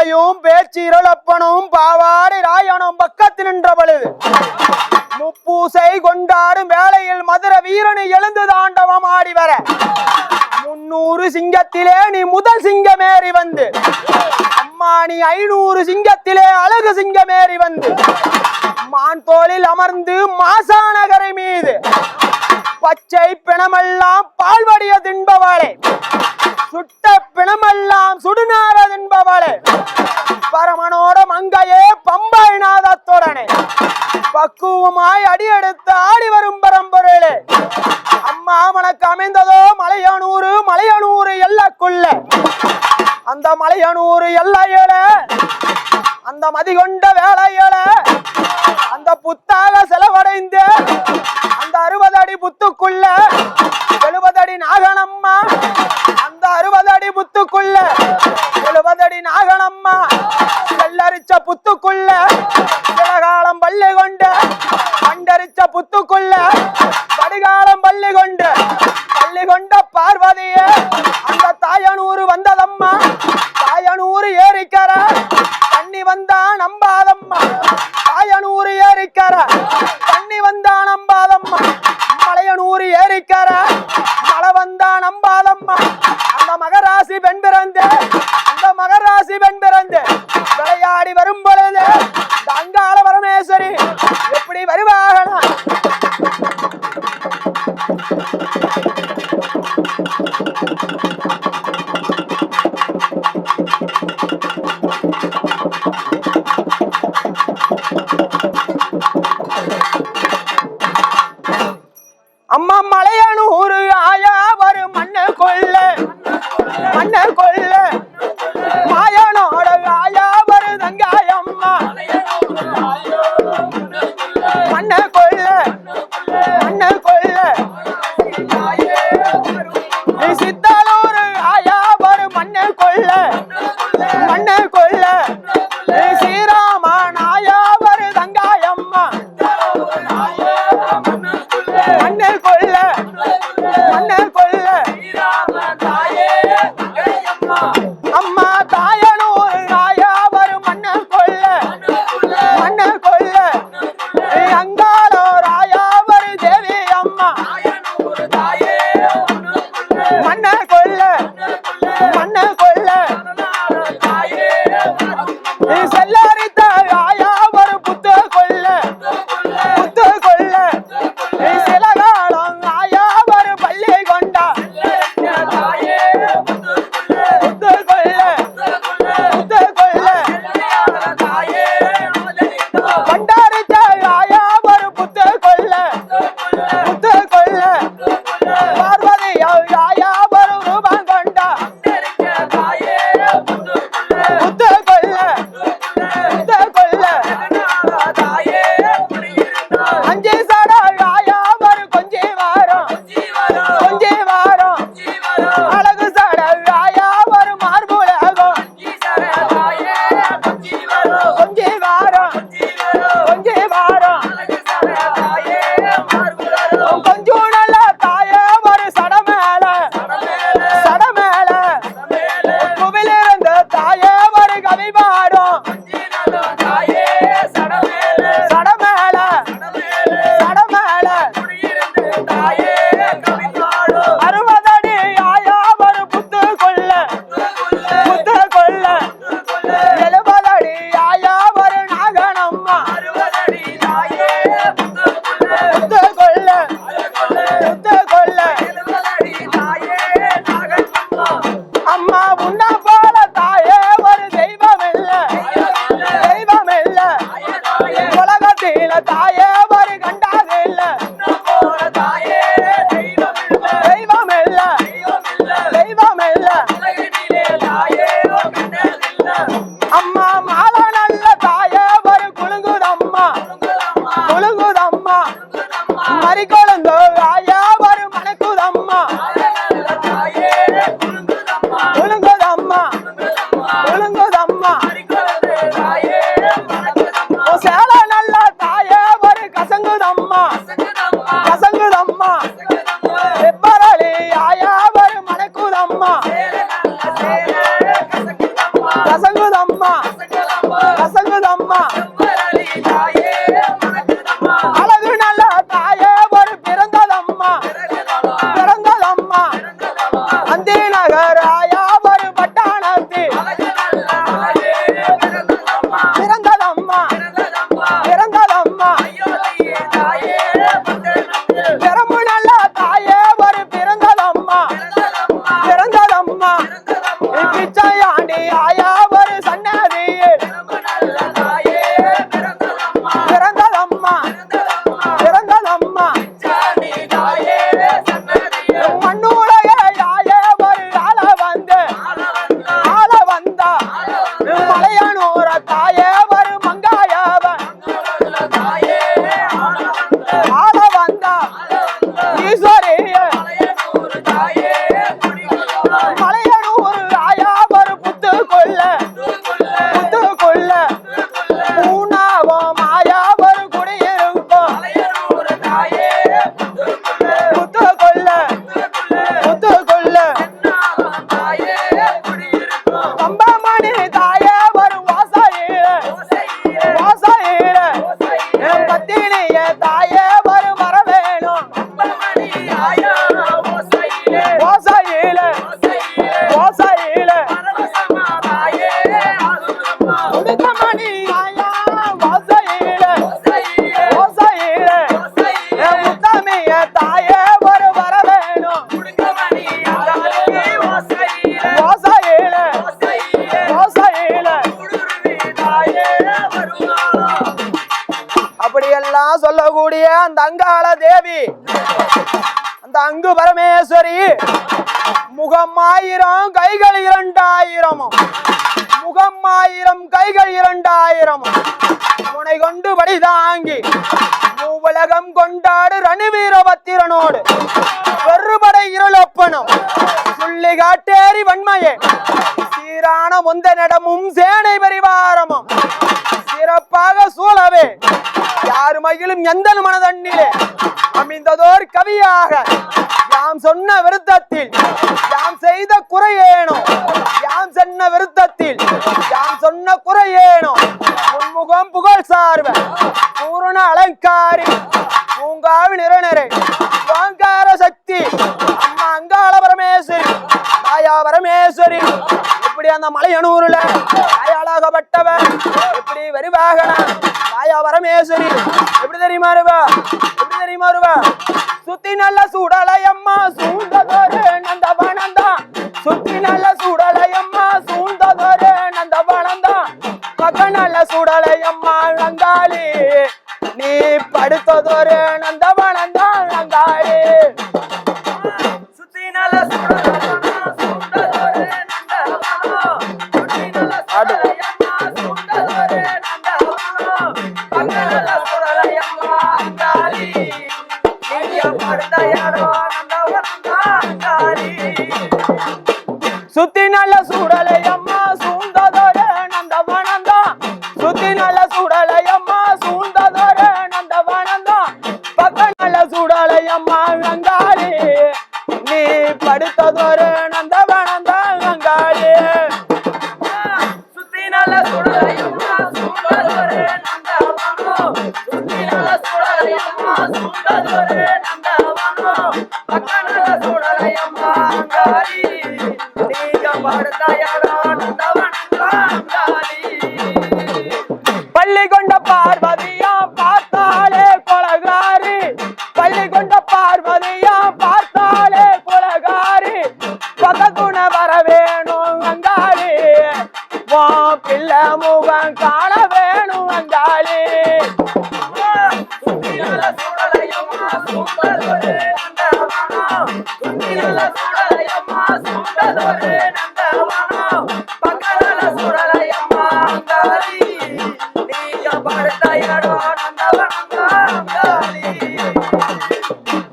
பாவையும் பேச்சிரளப்பனும் பாவாடி ராயனும் பக்கத்தில் நின்ற பொழுது முப்பூசை கொண்டாடும் வேளையில் மதுர வீரனை எழுந்து தாண்டவம் ஆடி வர 300 சிங்கத்திலே நீ முதல் சிங்கமேறி வந்து அம்மா நீ 500 சிங்கத்திலே அழகு சிங்கமேறி வந்து மான் தோளில் அமர்ந்து மாசாநகரை மீது பச்சை பிணமெல்லாம் பால்வடிய தின்பவளே சுட்ட பிணமெல்லாம் சுடுநார தின்பவளே பரமனோட மங்கையே பம்பை நாதத்துடனே பக்குவமாய் அடியெடுத்து ஆடி வரும் பரம்பொருளே அம்மா உனக்கு அமைந்ததோ மலையனூறு எல்லக்குள்ள அந்த மலையனூறு எல்லையில அந்த மதிகொண்ட வேலையில அந்த புத்தாக செலவடைந்து அந்த 60 அடி புத்துக்குள்ள 70 அடி நாகனம்மா அந்த 60 அடி புத்துக்குள்ள 70 அடி நாகனம்மா செல்லரிச்ச புத்துக்குள்ள சிலகாலம் பள்ளி கொண்டு கண்டரிச்ச புத்துக்குள்ள கடிகாலம் பள்ளி கொண்ட பார்வதிய அந்த தாயனூறு வந்ததம்மா தாயனூறு ஏறிக்கர தண்ணி வந்தா நம்பாதம்மா தாயனூறு ஏறிக்கர தண்ணி வந்தா நம்பாதம்மா மலையனூறு ஏறிக்கர மழை வந்தா நம்பாதம்மா அந்த மகராசி பெண் பிறந்து விளையாடி வரும் பொழுது அங்காள பரமேஸ்வரி எப்படி வருவாகனா அம்மா மலையனூறு ஆயா வரும் மண்ணு கொள்ள மாயனோட ஆயா வரு தங்காயம்மா மண்ணு கொள்ள சித்தாலூர் ஆயா வரு மண்ணு கொள்ள சீராமன் ஆயா வரு தங்காயம்மா மண்ணு கொள்ள அம்மா தாயனூர் ஆயா வரும் மண்ணு கொள்ள அங்காளோ ராயா வரு தேவி அம்மா மண்ணு கொள்ள செல்லரித்த ஆயா வரு புத்து கொள்ள சிலகாலம் ஆயா வரு பள்ளி கொண்டா பண்டாரித்த ஆயா வரு புத்து கொள்ள பார்வதி ஆயா வரு ரூபம் கொண்டா புத்து கொள்ள அஞ்சு சட ஆயா வரு கொஞ்சி வாரம் அழகு சட ஆயா வரு மார்புலகம் கொஞ்சி வாரம் கொஞ்சம் நல்ல தாய வரு சடமேல குவிலிருந்து தாய வரு கவி பாடும் சடமேல அறுபதடி ஆயா வரு புத்து கொள்ள 70 அடி ஆயா வரு நாகனம்மா புத்து கொள்ள அம்மா உன்ன போல தாயே ஒரு தெய்வம் இல்ல உலகத்தில தாயே ஒரு கண்டாது இல்ல தெய்வம் இல்ல அம்மா மாலை நல்ல தாயே ஒரு குலுங்குதம்மா மறிக்கொழுந்து ஆயா ஒரு மணக்குதம்மா சேல நல்ல தாயே ஒரு கசங்குதம்மா வெப்பரளி ஆயா ஒரு மணக்குதம்மா கசங்குதம்மா மணக்குதம்மா அழகு நல்ல தாயே ஒரு பிறந்ததம்மா பிறந்ததம்மா அந்தி நகராயா ஒரு பட்டாணத்தி பிறந்ததம்மா பிறந்ததம்மா பெரும்பு நல்ல தாயே ஒரு பிறந்ததம்மா பிறந்ததம்மா பிச்சையாண்டி ஆயா ஒரு சன்னதியில் பிறந்ததம்மா பிறந்ததம்மா மண்ணுலக யாயே ஒரு ஆள வந்தா மலையனூர தாயே ஒரு மங்காயவன் ஆள வந்தா ஈஸ்வரிய மலையனூர் ஆயா ஒரு புத்துக்குள்ள பூனாவம் ஆயா ஒரு குடியிருக்கும் புத்துக்குள்ள கம்பமணி தாயே ஒரு வாசையில பத்தினிய தாயே ஒரு வரவேணும் வாசையில உடுக்கமணி ஆயா வாசையில முத்தமிய தாயே ஒரு வரவேணும் வாசையில அப்படியெல்லாம் சொல்லக்கூடிய அந்த அங்காள தேவி அந்த அங்கு பரமேஸ்வரி முகம் 1000 கைகள் 2000 முகம் 1000 கைகள் 2000 முனை கொண்டு படி தாங்கி மூவுலகம் கொண்டாடு ரணவீரபத்திரனோடு பெருபடை இருளப்பனும் சொல்லி காட்டேரி வன்மையே சீரான முந்த நடமும் சேனை பரிவாரமும் சிறப்பாக சூழவே யார் மகிழும் எந்த மனதண்ணிலே அமைந்ததோர் கவியாக யாம் சொன்ன விருத்தத்தில் யாம் செய்த குறையேனோ யாம் சொன்ன விருத்தத்தில் யாம் சொன்ன குறையேனோ உன்முகம் புகழ் சார்வ பூரண அலங்காரி பூங்காவி நிறநிறை ஓங்கார சக்தி அம்மா அங்காள பரமேஸ்வரி தாயா பரமேஸ்வரி இப்படி அந்த மலையனூர்ல தாயாளாகப்பட்டவர் இப்படி வருவாகன தாயா பரமேஸ்வரி எப்படி தெரியுமா இருவா சுத்தி நல்ல சூடலையம்மா சூழ்ந்ததொரு நந்தவனந்தா சுத்தி நல்ல சூடலையம்மா சூழ்ந்ததொரு நந்தவனந்தா பக்க நல்ல சூடலையம்மா நங்காளி நீ படுத்ததொரு நந்தவனந்தா நங்காளி சுத்தி நல்ல சூடலையம்மா சூழ்ந்ததொரு நந்தவனந்தா சுத்தி நல்ல சூடலையம்மா சூழ்ந்ததொரு நந்தவனந்தா பக்க நல்ல சூடலையம்மா நங்காளி சுத்தி நல்ல சூடலையம்மா சூழ்ந்ததொரு நந்தவனந்தா சுத்தி நல்ல சூடலையம்மா சூழ்ந்ததொரு நந்தவனந்தா பக்க நல்ல சூடலையம்மா நங்காளி நீ படுத்ததொரு நந்தவனந்தா நங்காளி சுத்தி நல்ல சூடலையம்மா சூழ்ந்ததொரு நந்தவனோ சுத்தி நல்ல சூடலையம்மா சூழ்ந்ததொரு நந்தவனோ பக்க நல்ல சூடலையம்மா நங்காளி பள்ளி கொண்ட பார்வதியா பார்த்தாலே கொலகாரி பள்ளி கொண்ட பார்வதியா பார்த்தாலே கொலகாரி பககுண வர வேணும் அங்காளி வா பிள்ளை முகம் காண வேணும் அங்காளி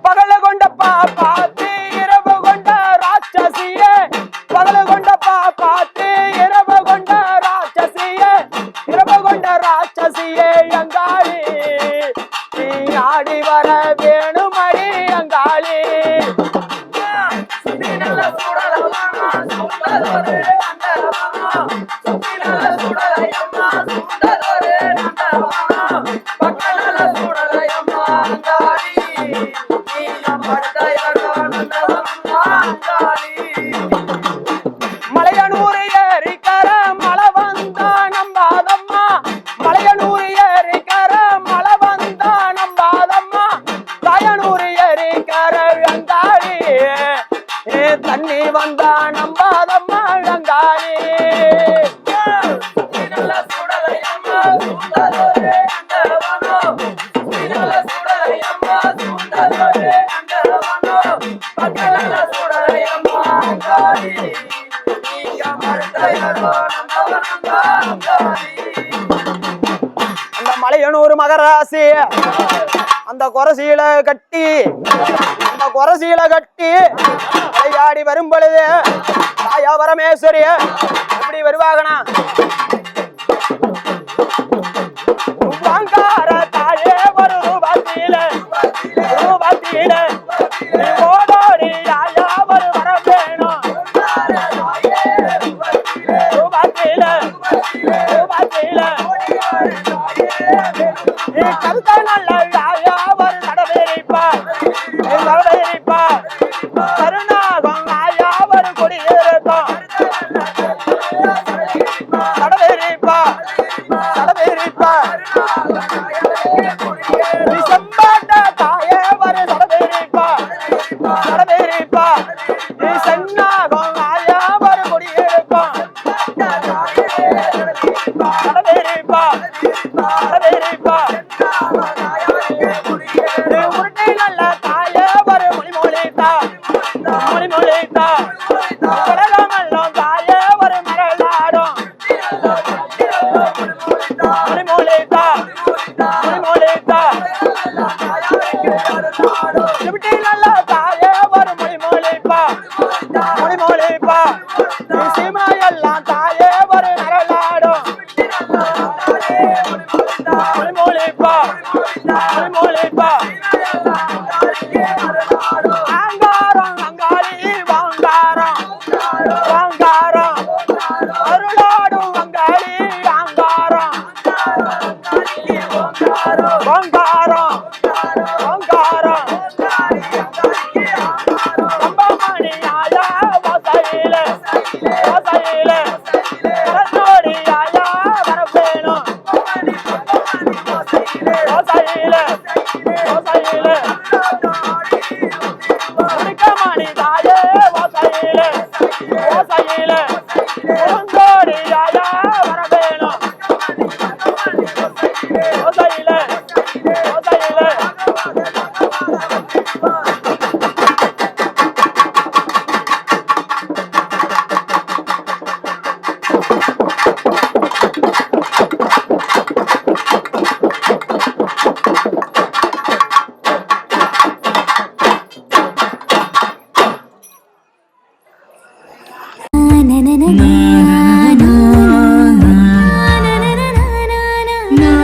பகல கொண்ட பாப்பாத்தி இரவு கொண்ட ராட்சசியே பகல கொண்ட பாப்பாத்தி இரவு கொண்ட ராட்சசியே இரவு கொண்ட ராட்சசியே அங்காளி நீ ஆடி வர வேணுமடி அங்காளி சுத்தி நல்ல அந்த மலையனூர் மகராசி அந்த குரசீல கட்டி விளையாடி வரும் பொழுது தாயா பரமேஸ்வரி எப்படி வருவாகனா தாயே ஒரு ரூபாத்தில ஓடோடி ஆயா ஒரு வரம் வேணும் ரூபாத்தில கருத்த நல்ல ஆயா ஒரு நடவேறிப்பா கருணாகம் ஆயா ஒரு குடியிருக்கும் நடவேறிப்பா செம்பாட்ட தாயே ஒரு நடவேறிப்பா சென்னாகம் ஆயா ஒரு குடியிருக்கும் நடவேறிப்பா உருட்டை நல்ல தாயே ஒரு மொழிமொழித்தா உலகமெல்லாம் தாயே ஒரு மரளாடும் மொழிமொழித்தா இப்படி நல்ல தாயே ஒரு மொழிமொழிப்பா சீமையெல்லாம் தாயே ஒரு மரளாடும் மொழிமொழிப்பா அங்காரம் அங்காளி வாங்காரம் அருளாடும் அங்காளி அங்காரம் கம்பமணி ஆயா வாசையில கரத்தோடி ஆயா வரப்பேணும் மணி தாயே வாசையில கரத்தோடி ஆயா வரப்பேணும் na na na na